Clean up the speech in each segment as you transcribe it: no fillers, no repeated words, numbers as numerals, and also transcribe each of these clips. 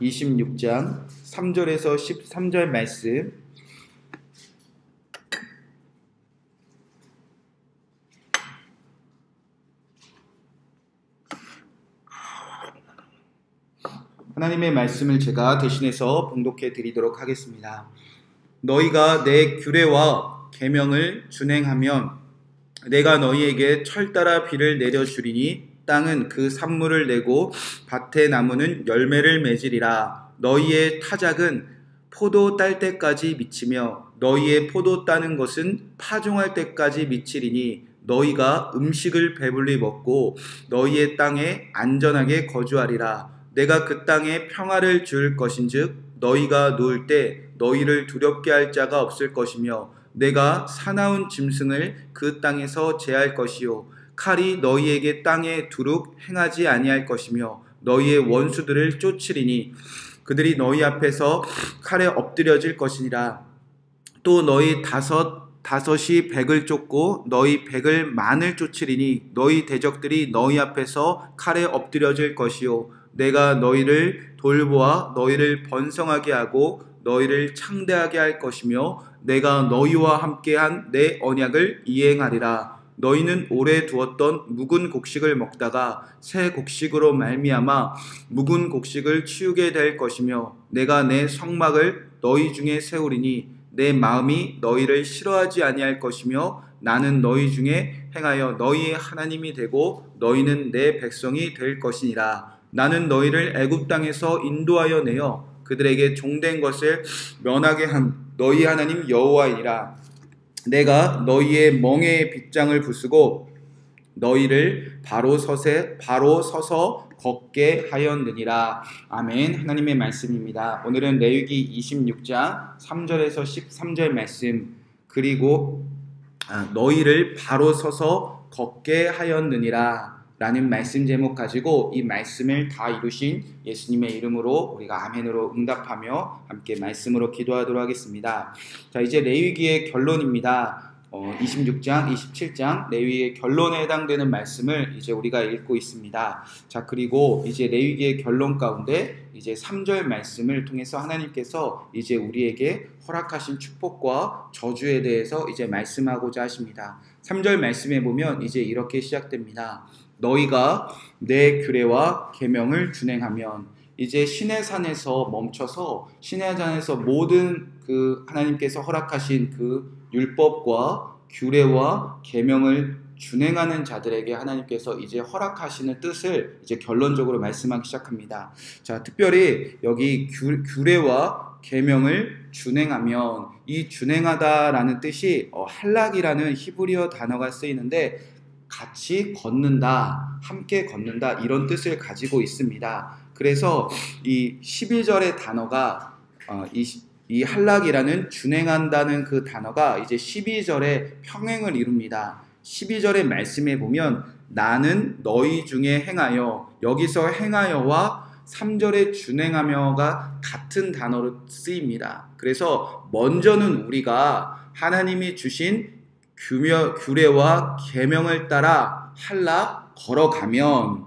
26장 3절에서 13절 말씀. 하나님의 말씀을 제가 대신해서 봉독해 드리도록 하겠습니다. 너희가 내 규례와 계명을 준행하면 내가 너희에게 철따라 비를 내려주리니 땅은 그 산물을 내고 밭의 나무는 열매를 맺으리라. 너희의 타작은 포도 딸 때까지 미치며 너희의 포도 따는 것은 파종할 때까지 미치리니 너희가 음식을 배불리 먹고 너희의 땅에 안전하게 거주하리라. 내가 그 땅에 평화를 줄 것인즉 너희가 누울 때 너희를 두렵게 할 자가 없을 것이며 내가 사나운 짐승을 그 땅에서 제할 것이요 칼이 너희에게 땅에 두룩 행하지 아니할 것이며 너희의 원수들을 쫓으리니 그들이 너희 앞에서 칼에 엎드려질 것이니라. 또 너희 다섯이 백을 쫓고 너희 백을 만을 쫓으리니 너희 대적들이 너희 앞에서 칼에 엎드려질 것이요 내가 너희를 돌보아 너희를 번성하게 하고 너희를 창대하게 할 것이며 내가 너희와 함께한 내 언약을 이행하리라. 너희는 오래 두었던 묵은 곡식을 먹다가 새 곡식으로 말미암아 묵은 곡식을 치우게 될 것이며 내가 내 성막을 너희 중에 세우리니 내 마음이 너희를 싫어하지 아니할 것이며 나는 너희 중에 행하여 너희의 하나님이 되고 너희는 내 백성이 될 것이니라. 나는 너희를 애굽 땅에서 인도하여 내어 그들에게 종된 것을 면하게 한 너희 하나님 여호와이니라. 내가 너희의 멍에의 빗장을 부수고 너희를 바로 서서 걷게 하였느니라. 아멘. 하나님의 말씀입니다. 오늘은 레위기 26장 3절에서 13절 말씀, 그리고 너희를 바로 서서 걷게 하였느니라 라는 말씀 제목 가지고 이 말씀을 다 이루신 예수님의 이름으로 우리가 아멘으로 응답하며 함께 말씀으로 기도하도록 하겠습니다. 자, 이제 레위기의 결론입니다. 26장, 27장 레위기의 결론에 해당되는 말씀을 이제 우리가 읽고 있습니다. 자, 그리고 이제 레위기의 결론 가운데 이제 3절 말씀을 통해서 하나님께서 이제 우리에게 허락하신 축복과 저주에 대해서 이제 말씀하고자 하십니다. 3절 말씀에 보면 이제 이렇게 시작됩니다. 너희가 내 규례와 계명을 준행하면, 이제 시내산에서 멈춰서 시내산에서 모든 그 하나님께서 허락하신 그 율법과 규례와 계명을 준행하는 자들에게 하나님께서 이제 허락하시는 뜻을 이제 결론적으로 말씀하기 시작합니다. 자, 특별히 여기 규례와 계명을 준행하면, 이 준행하다라는 뜻이 할락이라는 히브리어 단어가 쓰이는데 같이 걷는다, 함께 걷는다, 이런 뜻을 가지고 있습니다. 그래서 이 12절의 단어가 이 할락이라는 준행한다는 그 단어가 이제 12절의 평행을 이룹니다. 12절의 말씀에 보면 나는 너희 중에 행하여, 여기서 행하여와 3절의 준행하며가 같은 단어로 쓰입니다. 그래서 먼저는 우리가 하나님이 주신 규례와 계명을 따라 할락 걸어가면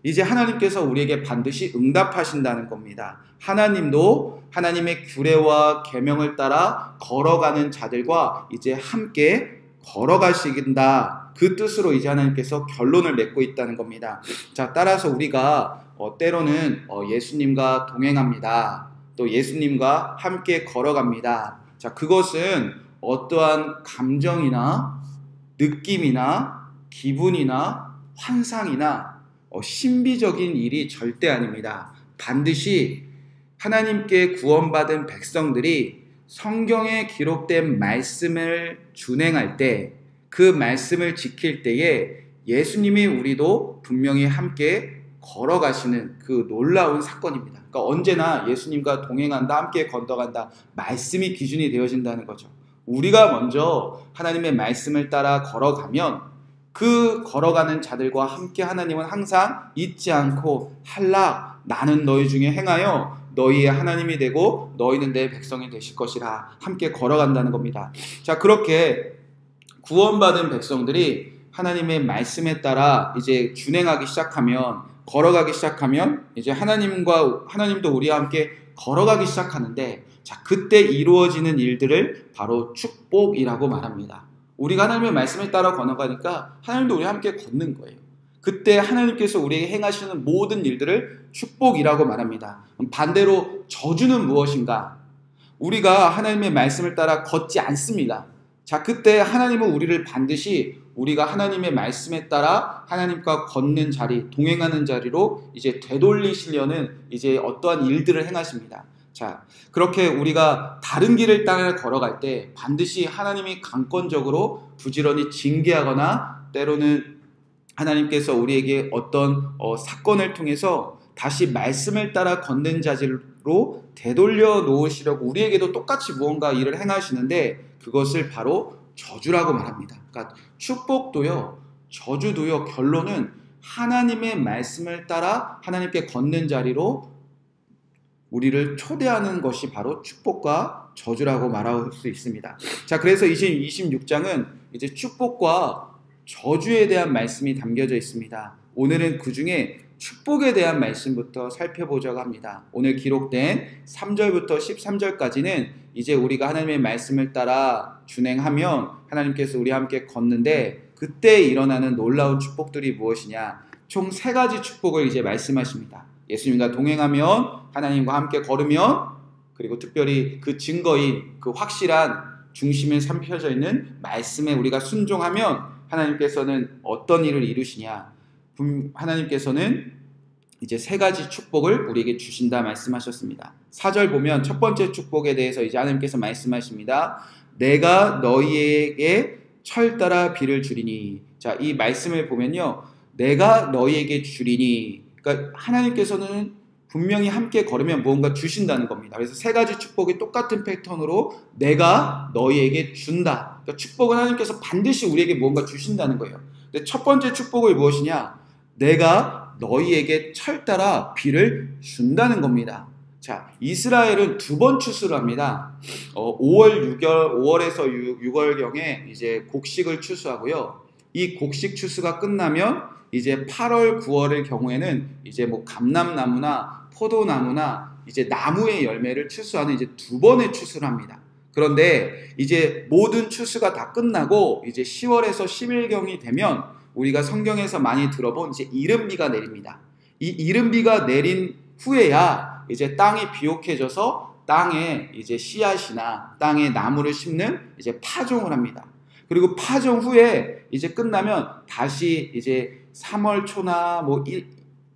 이제 하나님께서 우리에게 반드시 응답하신다는 겁니다. 하나님도 하나님의 규례와 계명을 따라 걸어가는 자들과 이제 함께 걸어가시긴다, 그 뜻으로 이제 하나님께서 결론을 맺고 있다는 겁니다. 자, 따라서 우리가 때로는 예수님과 동행합니다. 또 예수님과 함께 걸어갑니다. 자, 그것은 어떠한 감정이나 느낌이나 기분이나 환상이나 신비적인 일이 절대 아닙니다. 반드시 하나님께 구원받은 백성들이 성경에 기록된 말씀을 준행할 때, 그 말씀을 지킬 때에 예수님이 우리도 분명히 함께 걸어가시는 그 놀라운 사건입니다. 그러니까 언제나 예수님과 동행한다, 함께 건너간다, 말씀이 기준이 되어진다는 거죠. 우리가 먼저 하나님의 말씀을 따라 걸어가면 그 걸어가는 자들과 함께 하나님은 항상 잊지 않고 할락, 나는 너희 중에 행하여 너희의 하나님이 되고 너희는 내 백성이 되실 것이라 함께 걸어간다는 겁니다. 자, 그렇게 구원받은 백성들이 하나님의 말씀에 따라 이제 준행하기 시작하면 걸어가기 시작하면 이제 하나님도 우리와 함께 걸어가기 시작하는데, 자, 그때 이루어지는 일들을 바로 축복이라고 말합니다. 우리가 하나님의 말씀을 따라 걸어가니까 하나님도 우리와 함께 걷는 거예요. 그때 하나님께서 우리에게 행하시는 모든 일들을 축복이라고 말합니다. 반대로 저주는 무엇인가? 우리가 하나님의 말씀을 따라 걷지 않습니다. 자, 그때 하나님은 우리를 반드시 우리가 하나님의 말씀에 따라 하나님과 걷는 자리, 동행하는 자리로 이제 되돌리시려는 이제 어떠한 일들을 행하십니다. 자, 그렇게 우리가 다른 길을 따라 걸어갈 때 반드시 하나님이 강권적으로 부지런히 징계하거나, 때로는 하나님께서 우리에게 어떤 사건을 통해서 다시 말씀을 따라 걷는 자리로 되돌려 놓으시려고 우리에게도 똑같이 무언가 일을 행하시는데, 그것을 바로 저주라고 말합니다. 그러니까 축복도요, 저주도요, 결론은 하나님의 말씀을 따라 하나님께 걷는 자리로 우리를 초대하는 것이 바로 축복과 저주라고 말할 수 있습니다. 자, 그래서 26장은 이제 축복과 저주에 대한 말씀이 담겨져 있습니다. 오늘은 그 중에 축복에 대한 말씀부터 살펴보자고 합니다. 오늘 기록된 3절부터 13절까지는 이제 우리가 하나님의 말씀을 따라 준행하면 하나님께서 우리와 함께 걷는데, 그때 일어나는 놀라운 축복들이 무엇이냐? 총 3가지 축복을 이제 말씀하십니다. 예수님과 동행하면, 하나님과 함께 걸으면, 그리고 특별히 그 증거인 그 확실한 중심에 삼혀져 있는 말씀에 우리가 순종하면 하나님께서는 어떤 일을 이루시냐? 하나님께서는 이제 3가지 축복을 우리에게 주신다 말씀하셨습니다. 4절 보면 첫 번째 축복에 대해서 이제 하나님께서 말씀하십니다. 내가 너희에게 철 따라 비를 주리니. 자, 이 말씀을 보면요, 내가 너희에게 주리니, 그러니까 하나님께서는 분명히 함께 걸으면 무언가 주신다는 겁니다. 그래서 3가지 축복이 똑같은 패턴으로 내가 너희에게 준다. 그러니까 축복은 하나님께서 반드시 우리에게 무언가 주신다는 거예요. 근데 첫 번째 축복이 무엇이냐? 내가 너희에게 철 따라 비를 준다는 겁니다. 자, 이스라엘은 2번 추수를 합니다. 5월에서 6월경에 이제 곡식을 추수하고요. 이 곡식 추수가 끝나면 이제 8월, 9월의 경우에는 이제 뭐 감람나무나 포도나무나 이제 나무의 열매를 추수하는 이제 2번의 추수를 합니다. 그런데 이제 모든 추수가 다 끝나고 이제 10월에서 10일경이 되면 우리가 성경에서 많이 들어본 이제 이른비가 내립니다. 이 이른비가 내린 후에야 이제 땅이 비옥해져서 땅에 이제 씨앗이나 땅에 나무를 심는 이제 파종을 합니다. 그리고 파종 후에 이제 끝나면 다시 이제 3월 초나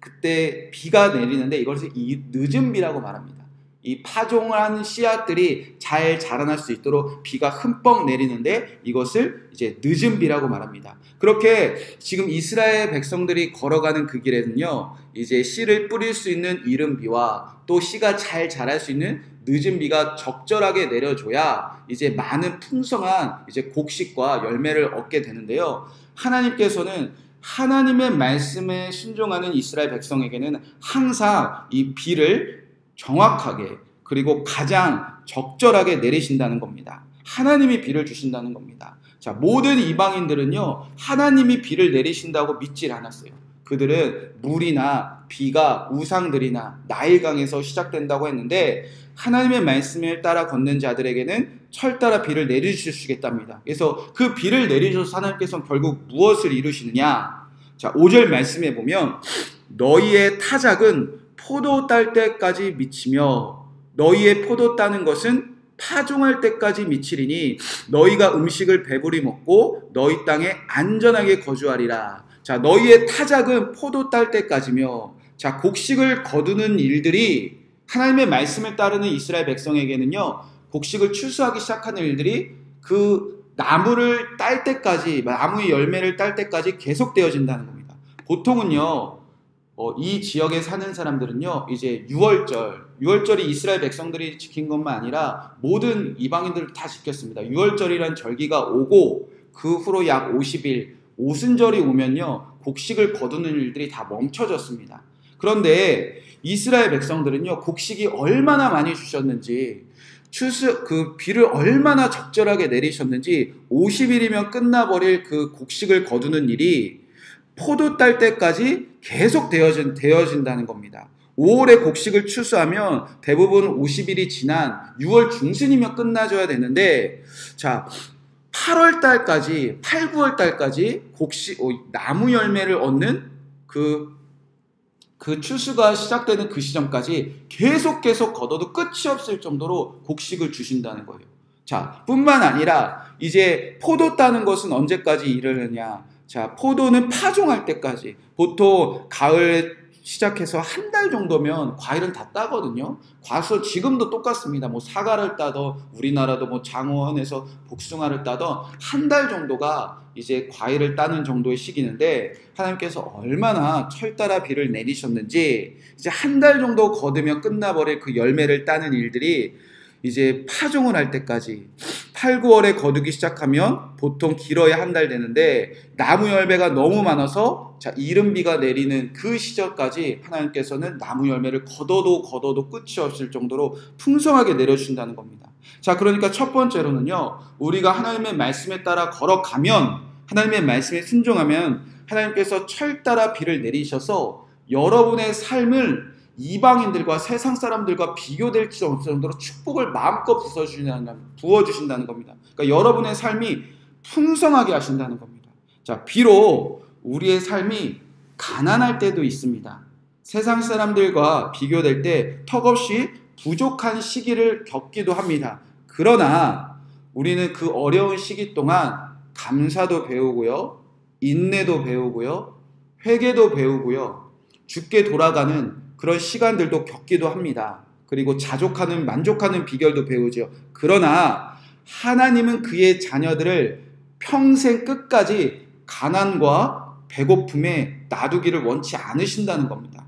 그때 비가 내리는데 이것을 늦은 비라고 말합니다. 이 파종을 한 씨앗들이 잘 자라날 수 있도록 비가 흠뻑 내리는데 이것을 이제 늦은 비라고 말합니다. 그렇게 지금 이스라엘 백성들이 걸어가는 그 길에는요, 이제 씨를 뿌릴 수 있는 이른 비와 또 씨가 잘 자랄 수 있는 늦은 비가 적절하게 내려줘야 이제 많은 풍성한 이제 곡식과 열매를 얻게 되는데요. 하나님께서는 하나님의 말씀에 순종하는 이스라엘 백성에게는 항상 이 비를 정확하게 그리고 가장 적절하게 내리신다는 겁니다. 하나님이 비를 주신다는 겁니다. 자, 모든 이방인들은요, 하나님이 비를 내리신다고 믿질 않았어요. 그들은 물이나 비가 우상들이나 나일강에서 시작된다고 했는데, 하나님의 말씀을 따라 걷는 자들에게는 철 따라 비를 내리주시겠답니다. 그래서 그 비를 내리셔서 하나님께서는 결국 무엇을 이루시느냐? 자, 5절 말씀에 보면 너희의 타작은 포도 딸 때까지 미치며 너희의 포도 따는 것은 파종할 때까지 미치리니 너희가 음식을 배부리 먹고 너희 땅에 안전하게 거주하리라. 자, 너희의 타작은 포도 딸 때까지며, 자, 곡식을 거두는 일들이 하나님의 말씀을 따르는 이스라엘 백성에게는요, 곡식을 추수하기 시작하는 일들이 그 나무를 딸 때까지, 나무의 열매를 딸 때까지 계속되어진다는 겁니다. 보통은요, 이 지역에 사는 사람들은요, 이제 6월절이 이스라엘 백성들이 지킨 것만 아니라 모든 이방인들을 다 지켰습니다. 6월절이란 절기가 오고 그 후로 약 50일, 오순절이 오면요, 곡식을 거두는 일들이 다 멈춰졌습니다. 그런데 이스라엘 백성들은요, 곡식이 얼마나 많이 주셨는지, 그 비를 얼마나 적절하게 내리셨는지 50일이면 끝나버릴 그 곡식을 거두는 일이 포도 딸 때까지 계속 되어진다는 겁니다. 5월에 곡식을 추수하면 대부분 50일이 지난 6월 중순이면 끝나줘야 되는데, 자, 8월 달까지, 8, 9월 달까지 나무 열매를 얻는 그 추수가 시작되는 그 시점까지 계속 걷어도 끝이 없을 정도로 곡식을 주신다는 거예요. 자, 뿐만 아니라 이제 포도 따는 것은 언제까지 이르느냐. 자, 포도는 파종할 때까지, 보통 가을 시작해서 한 달 정도면 과일은 다 따거든요. 과수 지금도 똑같습니다. 뭐 사과를 따도, 우리나라도 뭐 장원에서 복숭아를 따도 한 달 정도가 이제 과일을 따는 정도의 시기인데, 하나님께서 얼마나 철따라 비를 내리셨는지 이제 한 달 정도 거두면 끝나버릴 그 열매를 따는 일들이 이제 파종을 할 때까지 8, 9월에 거두기 시작하면 보통 길어야 한 달 되는데, 나무 열매가 너무 많아서 자, 이른비가 내리는 그 시절까지 하나님께서는 나무 열매를 거둬도 끝이 없을 정도로 풍성하게 내려주신다는 겁니다. 자, 그러니까 첫 번째로는요, 우리가 하나님의 말씀에 따라 걸어가면, 하나님의 말씀에 순종하면 하나님께서 철따라 비를 내리셔서 여러분의 삶을 이방인들과 세상 사람들과 비교될 정도로 축복을 마음껏 부어주신다는 겁니다. 그러니까 여러분의 삶이 풍성하게 하신다는 겁니다. 자, 비록 우리의 삶이 가난할 때도 있습니다. 세상 사람들과 비교될 때 턱없이 부족한 시기를 겪기도 합니다. 그러나 우리는 그 어려운 시기 동안 감사도 배우고요, 인내도 배우고요, 회개도 배우고요, 주께 돌아가는 그런 시간들도 겪기도 합니다. 그리고 만족하는 비결도 배우죠. 그러나 하나님은 그의 자녀들을 평생 끝까지 가난과 배고픔에 놔두기를 원치 않으신다는 겁니다.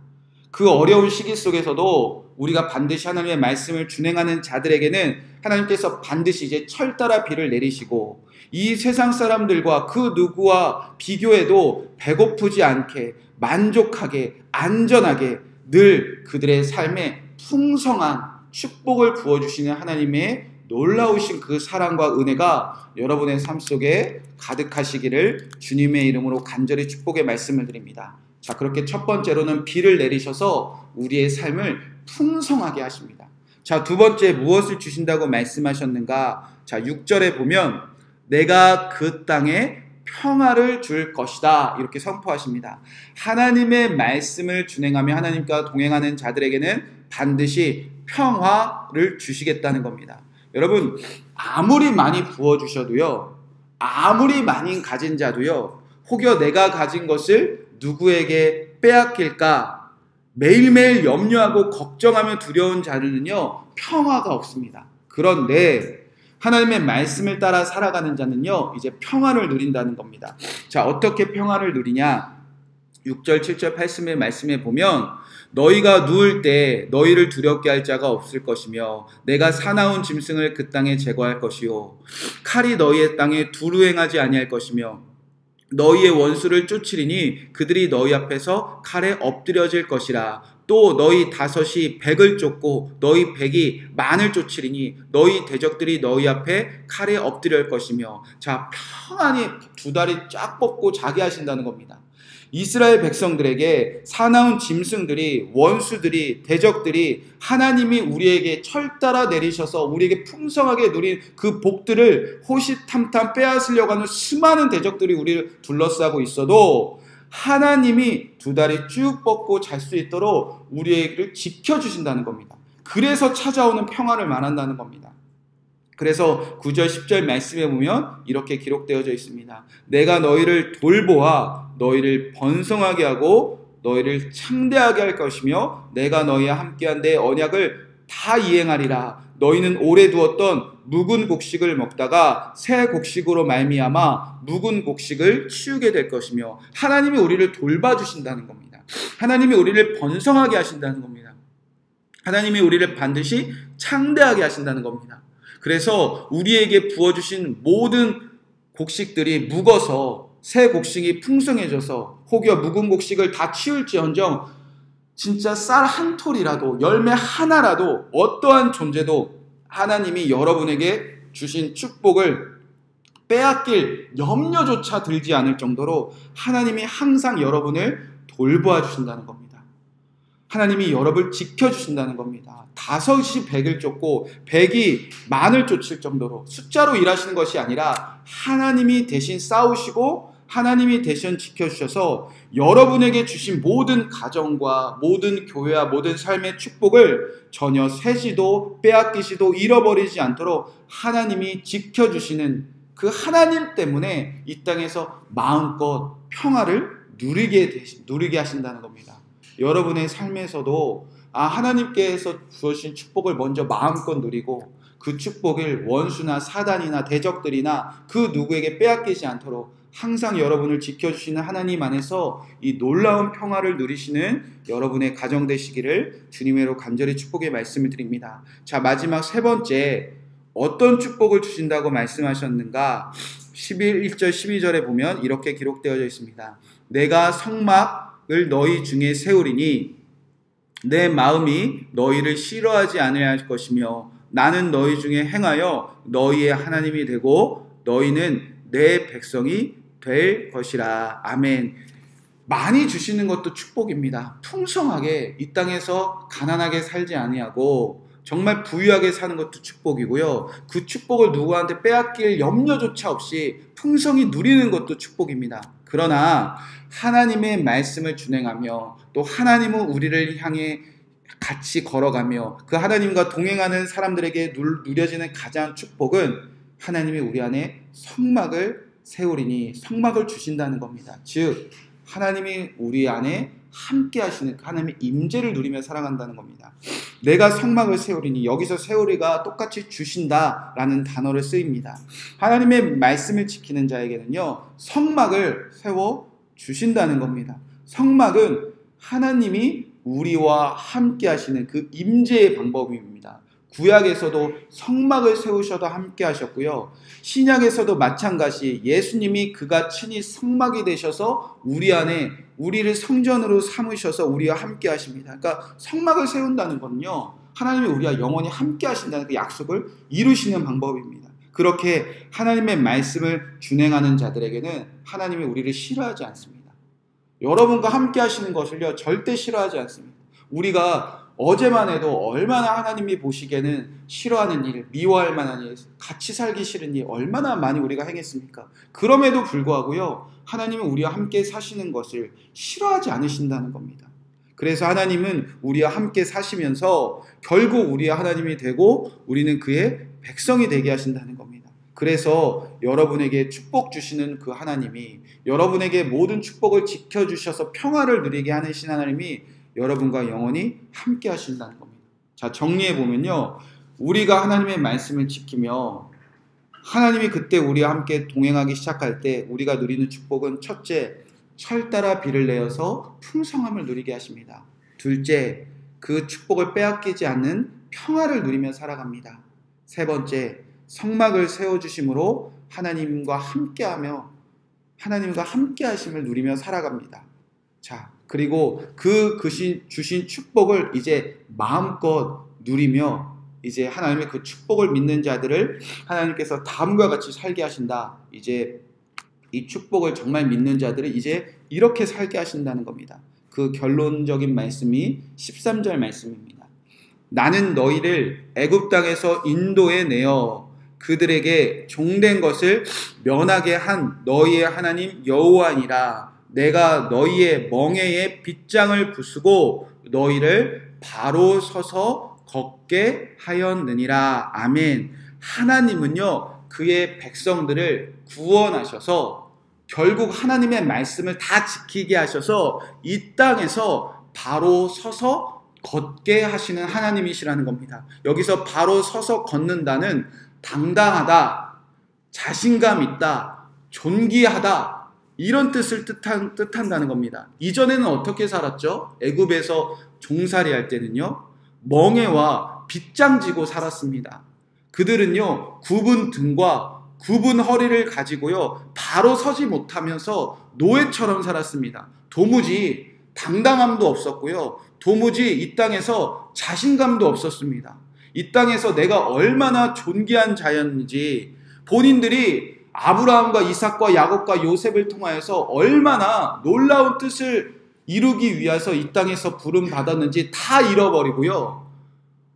그 어려운 시기 속에서도 우리가 반드시 하나님의 말씀을 준행하는 자들에게는 하나님께서 반드시 이제 철따라 비를 내리시고, 이 세상 사람들과 그 누구와 비교해도 배고프지 않게, 만족하게, 안전하게 늘 그들의 삶에 풍성한 축복을 부어주시는 하나님의 놀라우신 그 사랑과 은혜가 여러분의 삶 속에 가득하시기를 주님의 이름으로 간절히 축복의 말씀을 드립니다. 자, 그렇게 첫 번째로는 비를 내리셔서 우리의 삶을 풍성하게 하십니다. 자, 두 번째 무엇을 주신다고 말씀하셨는가? 자, 6절에 보면 내가 그 땅에 평화를 줄 것이다, 이렇게 선포하십니다. 하나님의 말씀을 준행하며 하나님과 동행하는 자들에게는 반드시 평화를 주시겠다는 겁니다. 여러분, 아무리 많이 부어주셔도요, 아무리 많이 가진 자도요, 혹여 내가 가진 것을 누구에게 빼앗길까 매일매일 염려하고 걱정하며 두려운 자들은요, 평화가 없습니다. 그런데 하나님의 말씀을 따라 살아가는 자는요, 이제 평화를 누린다는 겁니다. 자, 어떻게 평화를 누리냐? 6절, 7절, 8절의 말씀에 보면 너희가 누울 때 너희를 두렵게 할 자가 없을 것이며 내가 사나운 짐승을 그 땅에 제거할 것이요 칼이 너희의 땅에 두루 행하지 아니할 것이며 너희의 원수를 쫓으리니 그들이 너희 앞에서 칼에 엎드려질 것이라. 또 너희 다섯이 백을 쫓고 너희 백이 만을 쫓으리니 너희 대적들이 너희 앞에 칼에 엎드릴 것이며. 자, 평안히 두 다리 쫙 뻗고 자기 하신다는 겁니다. 이스라엘 백성들에게 사나운 짐승들이, 원수들이, 대적들이 하나님이 우리에게 철따라 내리셔서 우리에게 풍성하게 누린 그 복들을 호시탐탐 빼앗으려고 하는 수많은 대적들이 우리를 둘러싸고 있어도 하나님이 두 다리 쭉 뻗고 잘 수 있도록 우리에게를 지켜주신다는 겁니다. 그래서 찾아오는 평화를 말한다는 겁니다. 그래서 9절 10절 말씀에 보면 이렇게 기록되어져 있습니다. 내가 너희를 돌보아 너희를 번성하게 하고 너희를 창대하게 할 것이며 내가 너희와 함께한 내 언약을 다 이행하리라. 너희는 오래 두었던 묵은 곡식을 먹다가 새 곡식으로 말미암아 묵은 곡식을 치우게 될 것이며. 하나님이 우리를 돌봐주신다는 겁니다. 하나님이 우리를 번성하게 하신다는 겁니다. 하나님이 우리를 반드시 창대하게 하신다는 겁니다. 그래서 우리에게 부어주신 모든 곡식들이 묵어서 새 곡식이 풍성해져서 혹여 묵은 곡식을 다 치울지언정 진짜 쌀 한 톨이라도, 열매 하나라도, 어떠한 존재도 하나님이 여러분에게 주신 축복을 빼앗길 염려조차 들지 않을 정도로 하나님이 항상 여러분을 돌보아 주신다는 겁니다. 하나님이 여러분을 지켜주신다는 겁니다. 5이 100을 쫓고 100이 만을 쫓을 정도로 숫자로 일하시는 것이 아니라 하나님이 대신 싸우시고 하나님이 대신 지켜주셔서 여러분에게 주신 모든 가정과 모든 교회와 모든 삶의 축복을 전혀 세지도 빼앗기시도 잃어버리지 않도록 하나님이 지켜주시는 그 하나님 때문에 이 땅에서 마음껏 평화를 누리게 하신다는 겁니다. 여러분의 삶에서도 하나님께서 주신 축복을 먼저 마음껏 누리고 그 축복을 원수나 사단이나 대적들이나 그 누구에게 빼앗기지 않도록 항상 여러분을 지켜주시는 하나님 안에서 이 놀라운 평화를 누리시는 여러분의 가정 되시기를 주님으로 간절히 축복의 말씀을 드립니다. 자, 마지막 3번째, 어떤 축복을 주신다고 말씀하셨는가? 1절 12절에 보면 이렇게 기록되어져 있습니다. 내가 성막을 너희 중에 세우리니 내 마음이 너희를 싫어하지 아니할 것이며 나는 너희 중에 행하여 너희의 하나님이 되고 너희는 내 백성이 될 것이라. 아멘. 많이 주시는 것도 축복입니다. 풍성하게 이 땅에서 가난하게 살지 아니하고 정말 부유하게 사는 것도 축복이고요. 그 축복을 누구한테 빼앗길 염려조차 없이 풍성히 누리는 것도 축복입니다. 그러나 하나님의 말씀을 준행하며 또 하나님은 우리를 향해 같이 걸어가며 그 하나님과 동행하는 사람들에게 누려지는 가장 축복은 하나님이 우리 안에 성막을 세우리니, 성막을 주신다는 겁니다. 즉 하나님이 우리 안에 함께 하시는 하나님의 임재를 누리며 살아간다는 겁니다. 내가 성막을 세우리니, 여기서 세우리가 똑같이 주신다라는 단어를 쓰입니다. 하나님의 말씀을 지키는 자에게는요, 성막을 세워 주신다는 겁니다. 성막은 하나님이 우리와 함께 하시는 그 임재의 방법입니다. 구약에서도 성막을 세우셔도 함께 하셨고요. 신약에서도 마찬가지 예수님이 그가 친히 성막이 되셔서 우리 안에 우리를 성전으로 삼으셔서 우리와 함께 하십니다. 그러니까 성막을 세운다는 건요, 하나님이 우리와 영원히 함께 하신다는 그 약속을 이루시는 방법입니다. 그렇게 하나님의 말씀을 준행하는 자들에게는 하나님이 우리를 싫어하지 않습니다. 여러분과 함께 하시는 것을요 절대 싫어하지 않습니다. 우리가 어제만 해도 얼마나 하나님이 보시기에는 싫어하는 일, 미워할 만한 일, 같이 살기 싫은 일 얼마나 많이 우리가 행했습니까? 그럼에도 불구하고요, 하나님은 우리와 함께 사시는 것을 싫어하지 않으신다는 겁니다. 그래서 하나님은 우리와 함께 사시면서 결국 우리와 하나님이 되고 우리는 그의 백성이 되게 하신다는 겁니다. 그래서 여러분에게 축복 주시는 그 하나님이, 여러분에게 모든 축복을 지켜주셔서 평화를 누리게 하신 하나님이 여러분과 영원히 함께 하신다는 겁니다. 자, 정리해보면요, 우리가 하나님의 말씀을 지키며 하나님이 그때 우리와 함께 동행하기 시작할 때 우리가 누리는 축복은 첫째, 철 따라 비를 내어서 풍성함을 누리게 하십니다. 둘째, 그 축복을 빼앗기지 않는 평화를 누리며 살아갑니다. 세 번째, 성막을 세워주심으로 하나님과 함께하며 하나님과 함께 하심을 누리며 살아갑니다. 자, 그리고 주신 축복을 이제 마음껏 누리며 이제 하나님의 그 축복을 믿는 자들을 하나님께서 다음과 같이 살게 하신다. 이제 이 축복을 정말 믿는 자들을 이제 이렇게 살게 하신다는 겁니다. 그 결론적인 말씀이 13절 말씀입니다. 나는 너희를 애굽 땅에서 인도해 내어 그들에게 종된 것을 면하게 한 너희의 하나님 여호와니라. 내가 너희의 멍에에 빗장을 부수고 너희를 바로 서서 걷게 하였느니라. 아멘. 하나님은요, 그의 백성들을 구원하셔서 결국 하나님의 말씀을 다 지키게 하셔서 이 땅에서 바로 서서 걷게 하시는 하나님이시라는 겁니다. 여기서 바로 서서 걷는다는 당당하다, 자신감 있다, 존귀하다, 이런 뜻을 뜻한다는 겁니다. 이전에는 어떻게 살았죠? 애굽에서 종살이 할 때는요, 멍에와 빗장 지고 살았습니다. 그들은요, 굽은 등과 굽은 허리를 가지고요, 바로 서지 못하면서 노예처럼 살았습니다. 도무지 당당함도 없었고요, 도무지 이 땅에서 자신감도 없었습니다. 이 땅에서 내가 얼마나 존귀한 자였는지, 본인들이 아브라함과 이삭과 야곱과 요셉을 통하여서 얼마나 놀라운 뜻을 이루기 위해서 이 땅에서 부름 받았는지 다 잃어버리고요.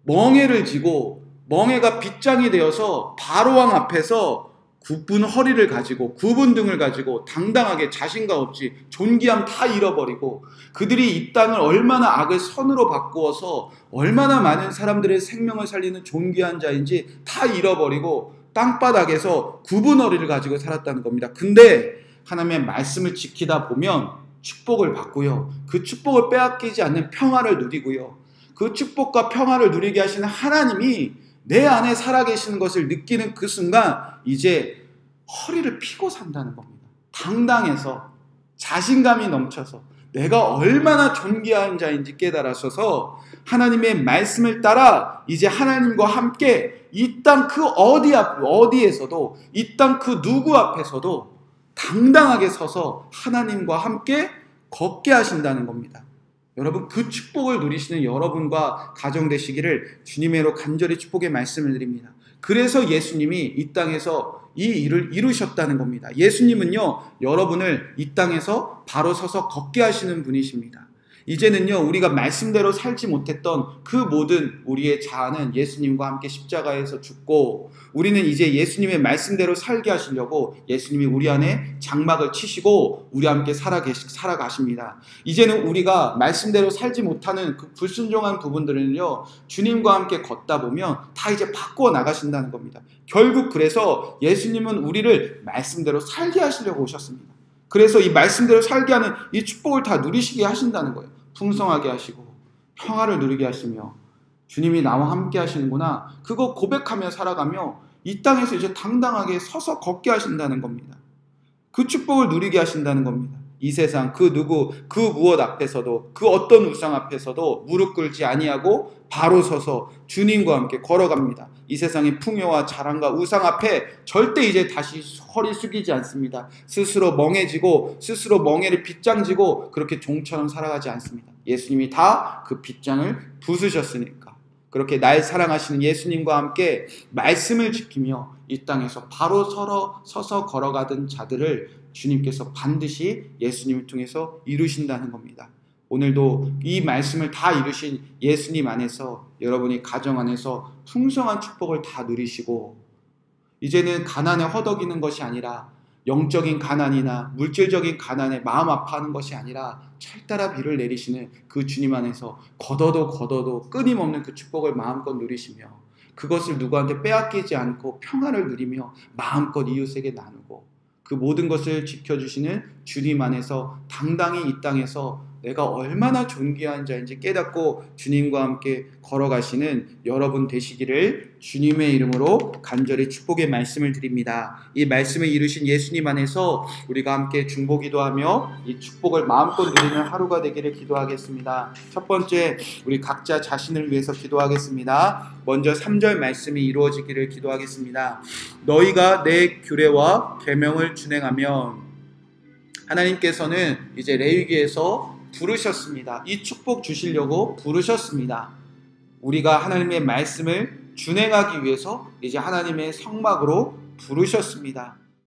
멍에를 지고 멍에가 빗장이 되어서 바로왕 앞에서 굽은 허리를 가지고 굽은 등을 가지고 당당하게 자신감 없이 존귀함 다 잃어버리고 그들이 이 땅을 얼마나 악을 선으로 바꾸어서 얼마나 많은 사람들의 생명을 살리는 존귀한 자인지 다 잃어버리고 땅바닥에서 굽은 허리를 가지고 살았다는 겁니다. 근데 하나님의 말씀을 지키다 보면 축복을 받고요. 그 축복을 빼앗기지 않는 평화를 누리고요. 그 축복과 평화를 누리게 하시는 하나님이 내 안에 살아계시는 것을 느끼는 그 순간 이제 허리를 펴고 산다는 겁니다. 당당해서 자신감이 넘쳐서 내가 얼마나 존귀한 자인지 깨달아서서 하나님의 말씀을 따라 이제 하나님과 함께 이 땅 그 어디에서도 이 땅 그 누구 앞에서도 당당하게 서서 하나님과 함께 걷게 하신다는 겁니다. 여러분, 그 축복을 누리시는 여러분과 가정 되시기를 주님의로 간절히 축복의 말씀을 드립니다. 그래서 예수님이 이 땅에서 이 일을 이루셨다는 겁니다. 예수님은요, 여러분을 이 땅에서 바로 서서 걷게 하시는 분이십니다. 이제는요, 우리가 말씀대로 살지 못했던 그 모든 우리의 자아는 예수님과 함께 십자가에서 죽고 우리는 이제 예수님의 말씀대로 살게 하시려고 예수님이 우리 안에 장막을 치시고 우리와 함께 살아가십니다. 이제는 우리가 말씀대로 살지 못하는 그 불순종한 부분들은요, 주님과 함께 걷다 보면 다 이제 바꾸어 나가신다는 겁니다. 결국 그래서 예수님은 우리를 말씀대로 살게 하시려고 오셨습니다. 그래서 이 말씀대로 살게 하는 이 축복을 다 누리시게 하신다는 거예요. 풍성하게 하시고 평화를 누리게 하시며 주님이 나와 함께 하시는구나. 그거 고백하며 살아가며 이 땅에서 이제 당당하게 서서 걷게 하신다는 겁니다. 그 축복을 누리게 하신다는 겁니다. 이 세상 그 누구 그 무엇 앞에서도 그 어떤 우상 앞에서도 무릎 꿇지 아니하고 바로 서서 주님과 함께 걸어갑니다. 이 세상의 풍요와 자랑과 우상 앞에 절대 이제 다시 허리 숙이지 않습니다. 스스로 멍해지고 스스로 멍해를 빗장지고 그렇게 종처럼 살아가지 않습니다. 예수님이 다 그 빗장을 부수셨으니까 그렇게 날 사랑하시는 예수님과 함께 말씀을 지키며 이 땅에서 바로 서서 걸어가던 자들을 주님께서 반드시 예수님을 통해서 이루신다는 겁니다. 오늘도 이 말씀을 다 이루신 예수님 안에서 여러분이 가정 안에서 풍성한 축복을 다 누리시고 이제는 가난에 허덕이는 것이 아니라 영적인 가난이나 물질적인 가난에 마음 아파하는 것이 아니라 철따라 비를 내리시는 그 주님 안에서 걷어도 끊임없는 그 축복을 마음껏 누리시며 그것을 누구한테 빼앗기지 않고 평화를 누리며 마음껏 이웃에게 나누고 그 모든 것을 지켜주시는 주님 안에서 당당히 이 땅에서 내가 얼마나 존귀한 자인지 깨닫고 주님과 함께 걸어가시는 여러분 되시기를 주님의 이름으로 간절히 축복의 말씀을 드립니다. 이 말씀을 이루신 예수님 안에서 우리가 함께 중보기도하며 이 축복을 마음껏 누리는 하루가 되기를 기도하겠습니다. 첫 번째, 우리 각자 자신을 위해서 기도하겠습니다. 먼저 3절 말씀이 이루어지기를 기도하겠습니다. 너희가 내 규례와 계명을 준행하면 하나님께서는 이제 레위기에서 부르셨습니다. 이 축복 주시려고 부르셨습니다. 우리가 하나님의 말씀을 준행하기 위해서 이제 하나님의 성막으로 부르셨습니다.